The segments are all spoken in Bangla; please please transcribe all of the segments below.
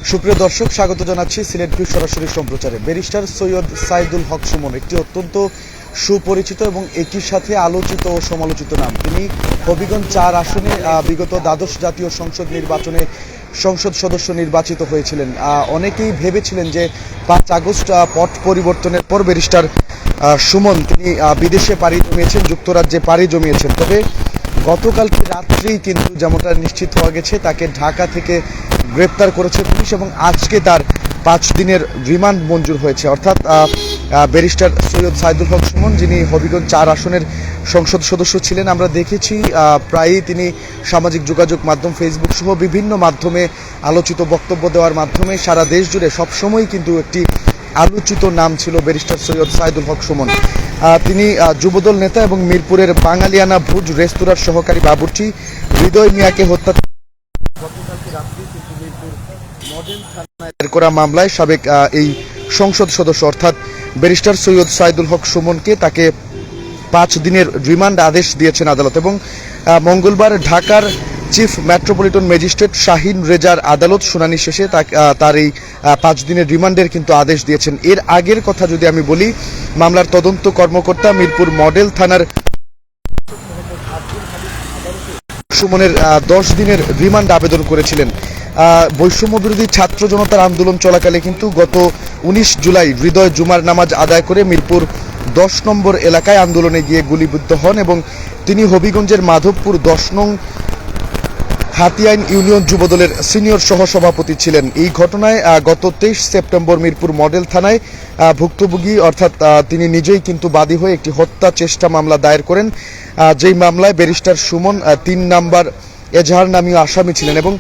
সুপ্রিয় দর্শক, স্বাগত জানাচ্ছি সিলেট ভিউ সরাসরি সম্প্রচারে। ব্যারিস্টার সৈয়দ সাইদুল হক সুমন একটি অত্যন্ত সুপরিচিত এবং একই সাথে আলোচিত ও সমালোচিত নাম। তিনি হবিগঞ্জ 4 আসনে বিগত দ্বাদশ জাতীয় সংসদ নির্বাচনে সংসদ সদস্য নির্বাচিত হয়েছিলেন। অনেকেই ভেবেছিলেন যে 5 আগস্ট পট পরিবর্তনের পর ব্যারিস্টার সুমন তিনি বিদেশে পাড়ি জমিয়েছেন, যুক্তরাজ্যে পাড়ি জমিয়েছেন। তবে গতকালকে রাত্রেই কিন্তু যেমনটা নিশ্চিত হওয়া গেছে, তাকে ঢাকা থেকে গ্রেপ্তার করেছে পুলিশ এবং আজকে তার 5 দিনের রিমান্ড মঞ্জুর হয়েছে। অর্থাৎ ব্যারিস্টার সৈয়দ সাইদুল হক সুমন, যিনি হবিগঞ্জ 4 আসনের সংসদ সদস্য ছিলেন, আমরা দেখেছি প্রায়ই তিনি সামাজিক যোগাযোগ মাধ্যম ফেসবুক সহ বিভিন্ন মাধ্যমে আলোচিত বক্তব্য দেওয়ার মাধ্যমে সারা দেশ জুড়ে সবসময় কিন্তু একটি আলোচিত নাম ছিল ব্যারিস্টার সৈয়দ সাইদুল হক সুমন। তিনি যুবদল নেতা এবং মিরপুরের বাঙালিয়ানা ভুজ রেস্তোরাঁর সহকারী বাবুর্চি হৃদয় মিয়াকে হত্যা গতকালকে রাত্রে কিন্তু মিরপুর মডেল থানায় দায়ের করা মামলায় সাবেক এই সংসদ সদস্য অর্থাৎ ব্যারিস্টার সৈয়দ সাইদুল হক সুমনকে তাকে 5 দিনের রিমান্ড আদেশ দিয়েছেন আদালত। এবং মঙ্গলবার ঢাকার চিফ মেট্রোপলিটন ম্যাজিস্ট্রেট শাহিন রেজার আদালত শুনানি শেষে তার এই 5 দিনের রিমান্ডের কিন্তু আদেশ দিয়েছেন। এর আগের কথা যদি আমি বলি, মামলার তদন্ত কর্মকর্তা মিরপুর মডেল থানার সুমনের 10 দিনের রিমান্ড আবেদন করেছিলেন। বৈষম্য বিরোধী ছাত্র জনতার আন্দোলন চলাকালে কিন্তু গত 19 জুলাই হৃদয় জুমার নামাজ আদায় করে মিরপুর 10 নম্বর এলাকায় আন্দোলনে গিয়ে গুলিবিদ্ধ হন এবং তিনি হবিগঞ্জের মাধবপুর 10 নং হাতিয়াইন ইউনিয়ন যুবদলের সিনিয়র সহসভাপতি ছিলেন। এই ঘটনায় গত 23 সেপ্টেম্বর মিরপুর মডেল থানায় ভুক্তভোগী অর্থাৎ তিনি নিজেই কিন্তু বাদী হয়ে একটি হত্যা চেষ্টা মামলা দায়ের করেন, যেই মামলায় ব্যারিস্টার সুমন 3 নাম্বার এজাহার নামীয় আসামি ছিলেন। এবং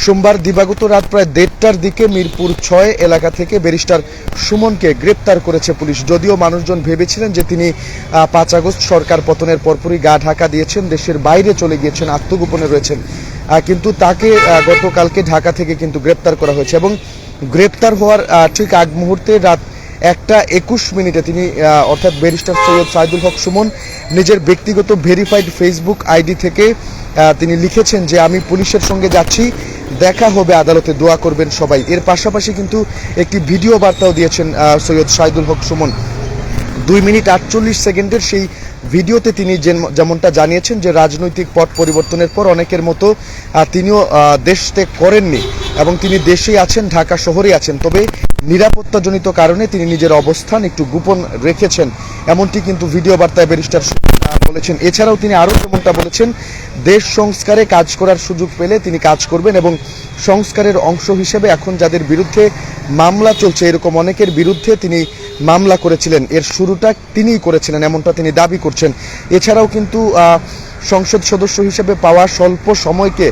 সোমবার দিবাগত রাত প্রায় 1:30টার দিকে মিরপুর 6 এলাকা থেকে ব্যারিস্টার সুমনকে গ্রেপ্তার করেছে পুলিশ। যদিও মানুষজন ভেবেছিলেন যে তিনি 5 আগস্ট সরকার পতনের পরপরই গা ঢাকা দিয়েছেন, দেশের বাইরে চলে গিয়েছেন, আত্মগোপনে রয়েছেন, কিন্তু তাকে গতকালকে ঢাকা থেকে কিন্তু গ্রেপ্তার করা হয়েছে। এবং গ্রেপ্তার হওয়ার ঠিক আগ মুহূর্তে রাত 1:21 তিনি অর্থাৎ ব্যারিস্টার সৈয়দ সাইদুল হক সুমন নিজের ব্যক্তিগত ভেরিফাইড ফেসবুক আইডি থেকে তিনি লিখেছেন যে আমি পুলিশের সঙ্গে যাচ্ছি, দেখা হবে আদালতে, দোয়া করবেন সবাই। এর পাশাপাশি কিন্তু একটি ভিডিও বার্তাও দিয়েছেন সৈয়দ সাইদুল হক সুমন। 2 মিনিট 48 সেকেন্ডের সেই ভিডিওতে তিনি যেমনটা জানিয়েছেন যে রাজনৈতিক পট পরিবর্তনের পর অনেকের মতো তিনিও দেশ ত্যাগ করেননি এবং তিনি দেশেই আছেন, ঢাকা শহরে আছেন, তবে নিরাপত্তাজনিত কারণে তিনি নিজের অবস্থান একটু গোপন রেখেছেন, এমনটি কিন্তু ভিডিও বার্তায় ব্যারিস্টার বলেছেন। এছাড়াও তিনি আরও যেমনটা বলেছেন, দেশ সংস্কারে কাজ করার সুযোগ পেলে তিনি কাজ করবেন এবং সংস্কারের অংশ হিসেবে এখন যাদের বিরুদ্ধে মামলা চলছে এরকম অনেকের বিরুদ্ধে তিনি মামলা করেছিলেন, এর শুরুটা তিনিই করেছিলেন, এমনটা তিনি দাবি করছেন। এছাড়াও কিন্তু সংসদ সদস্য হিসেবে পাওয়া স্বল্প সময়কে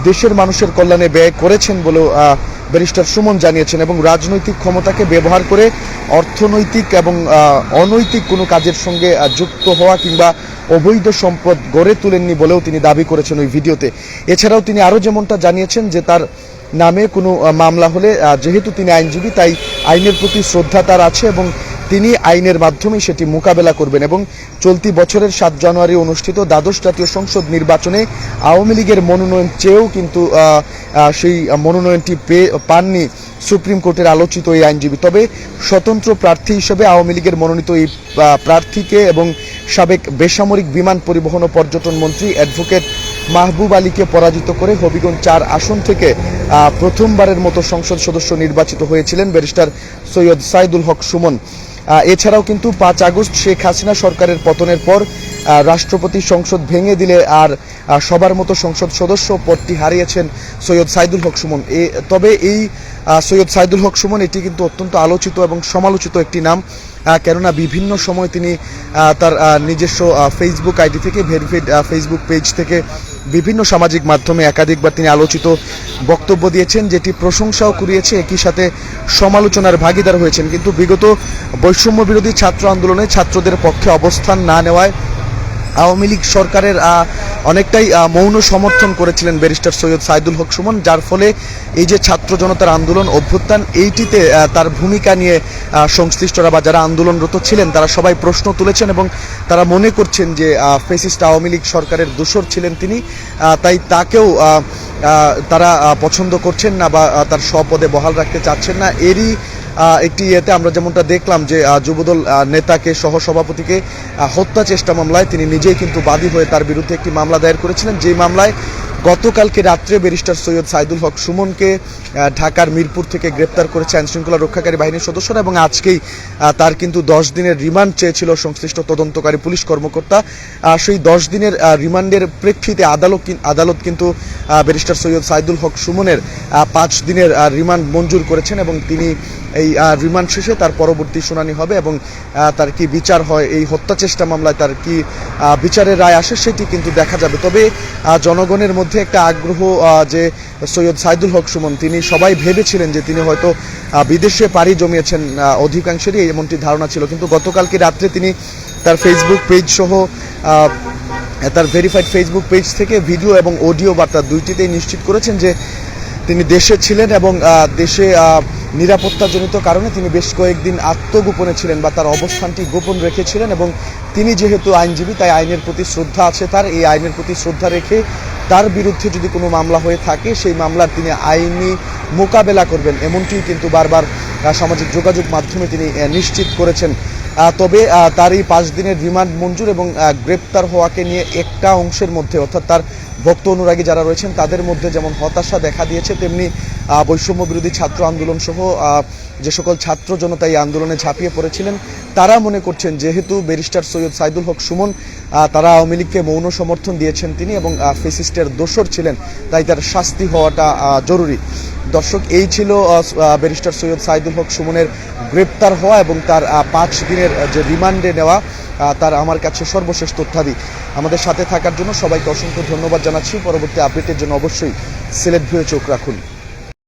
দেশের মানুষের কল্যাণে ব্যয় করেছেন বলেও ব্যারিস্টার সুমন জানিয়েছেন এবং রাজনৈতিক ক্ষমতাকে ব্যবহার করে অর্থনৈতিক এবং অনৈতিক কোনো কাজের সঙ্গে যুক্ত হওয়া কিংবা অবৈধ সম্পদ গড়ে তুলেননি বলেও তিনি দাবি করেছেন ওই ভিডিওতে। এছাড়াও তিনি আরও যেমনটা জানিয়েছেন যে তার নামে কোনো মামলা হলে যেহেতু তিনি আইনজীবী, তাই আইনের প্রতি শ্রদ্ধা তার আছে এবং তিনি আইনের মাধ্যমে সেটি মোকাবেলা করবেন। এবং চলতি বছরের 7 জানুয়ারি অনুষ্ঠিত দ্বাদশ জাতীয় সংসদ নির্বাচনে আওয়ামী লীগের মনোনয়ন চেয়েও কিন্তু সেই মনোনয়নটি পাননি সুপ্রিম কোর্টের আলোচিত এই আইনজীবী। তবে স্বতন্ত্র প্রার্থী হিসেবে আওয়ামী লীগের মনোনীত এই প্রার্থীকে এবং সাবেক বেসামরিক বিমান পরিবহন ও পর্যটন মন্ত্রী অ্যাডভোকেট মাহবুব আলীকে পরাজিত করে হবিগঞ্জ 4 আসন থেকে প্রথমবারের মতো সংসদ সদস্য নির্বাচিত হয়েছিলেন ব্যারিস্টার সৈয়দ সাইদুল হক সুমন। এছাড়াও কিন্তু 5 আগস্ট শেখ হাসিনা সরকারের পতনের পর রাষ্ট্রপতি সংসদ ভেঙে দিলে আর সবার মতো সংসদ সদস্য পদটি হারিয়েছেন সৈয়দ সাইদুল হক সুমন। তবে এই সৈয়দ সাইদুল হক সুমন এটি কিন্তু অত্যন্ত আলোচিত এবং সমালোচিত একটি নাম, কেননা বিভিন্ন সময় তিনি তার নিজস্ব ফেসবুক আইডি থেকে ভেরিফাইড ফেসবুক পেজ থেকে বিভিন্ন সামাজিক মাধ্যমে একাধিকবার তিনি আলোচিত বক্তব্য দিয়েছেন, যেটি প্রশংসাও কুড়িয়েছে, একই সাথে সমালোচনার ভাগিদার হয়েছেন। কিন্তু বিগত বৈষম্য বিরোধী ছাত্র আন্দোলনে ছাত্রদের পক্ষে অবস্থান না নেওয়ায় আওয়ামী লীগ সরকারের অনেকটাই মৌন সমর্থন করেছিলেন ব্যারিস্টার সৈয়দ সাইদুল হক সুমন, যার ফলে এই যে ছাত্র জনতার আন্দোলন অভ্যুত্থান এইটিতে তার ভূমিকা নিয়ে সংশ্লিষ্টরা বা যারা আন্দোলনরত ছিলেন তারা সবাই প্রশ্ন তুলেছেন এবং তারা মনে করছেন যে ফ্যাসিস্ট আওয়ামী লীগ সরকারের দোসর ছিলেন তিনি, তাই তাকেও তারা পছন্দ করছেন না বা তার স্বপদে বহাল রাখতে চাচ্ছেন না। এরই একটি ইয়েতে আমরা যেমনটা দেখলাম যে যুবদল নেতাকে সহসভাপতিকে হত্যা চেষ্টা মামলায় তিনি নিজেই কিন্তু বাদী হয়ে তার বিরুদ্ধে একটি মামলা দায়ের করেছিলেন, যেই মামলায় গতকালকে রাত্রে ব্যারিস্টার সৈয়দ সাইদুল হক সুমনকে ঢাকার মিরপুর থেকে গ্রেপ্তার করেছে আইনশৃঙ্খলা রক্ষাকারী বাহিনীর সদস্যরা এবং আজকেই তার কিন্তু 10 দিনের রিমান্ড চেয়েছিল সংশ্লিষ্ট তদন্তকারী পুলিশ কর্মকর্তা। সেই 10 দিনের রিমান্ডের প্রেক্ষিতে আদালত কিন্তু ব্যারিস্টার সৈয়দ সাইদুল হক সুমনের 5 দিনের রিমান্ড মঞ্জুর করেছেন এবং তিনি এই রিমান্ড শেষে তার পরবর্তী শুনানি হবে এবং তার কি বিচার হয়, এই হত্যা চেষ্টা মামলায় তার কি বিচারের রায় আসে সেটি কিন্তু দেখা যাবে। তবে জনগণের মধ্যে একটা আগ্রহ যে সৈয়দ সাইদুল হক সুমন, তিনি সবাই ভেবেছিলেন যে তিনি হয়তো বিদেশে পাড়ি জমিয়েছেন, অধিকাংশেরই এমনটি ধারণা ছিল, কিন্তু গতকালকে রাত্রে তিনি তার ফেসবুক পেজ সহ তার ভেরিফাইড ফেসবুক পেজ থেকে ভিডিও এবং অডিও বার্তা দুইটিতেই নিশ্চিত করেছেন যে তিনি দেশে ছিলেন এবং দেশে নিরাপত্তাজনিত কারণে তিনি বেশ কয়েকদিন আত্মগোপনে ছিলেন বা তার অবস্থানটি গোপন রেখেছিলেন এবং তিনি যেহেতু আইনজীবী তাই আইনের প্রতি শ্রদ্ধা আছে তার, এই আইনের প্রতি শ্রদ্ধা রেখে তার বিরুদ্ধে যদি কোনো মামলা হয়ে থাকে সেই মামলার তিনি আইনি মোকাবেলা করবেন, এমনটি কিন্তু বারবার সামাজিক যোগাযোগ মাধ্যমে তিনি নিশ্চিত করেছেন। তবে তার এই 5 দিনের রিমান্ড মঞ্জুর এবং গ্রেপ্তার হওয়াকে নিয়ে একটা অংশের মধ্যে অর্থাৎ তার ভক্ত অনুরাগী যারা রয়েছেন তাদের মধ্যে যেমন হতাশা দেখা দিয়েছে, তেমনি বৈষম্য বিরোধী ছাত্র আন্দোলন সহ যে সকল ছাত্র জনতা এই আন্দোলনে ঝাঁপিয়ে পড়েছিলেন তারা মনে করছেন যেহেতু ব্যারিস্টার সৈয়দ সাইদুল হক সুমন তারা আওয়ামী লীগকে মৌন সমর্থন দিয়েছেন তিনি এবং ফ্যাসিস্টের দোসর ছিলেন, তাই তার শাস্তি হওয়াটা জরুরি। দর্শক, এই ছিল ব্যারিস্টার সৈয়দ সাইদুল হক সুমনের গ্রেপ্তার হওয়া এবং তার 5 দিনের যে রিমান্ডে নেওয়া তার আমার কাছে সর্বশেষ তথ্যাদি। আমাদের সাথে থাকার জন্য সবাইকে অসংখ্য ধন্যবাদ জানাচ্ছি। পরবর্তী আপডেটের জন্য অবশ্যই সিলেট ভিউয়ে চোখ রাখুন।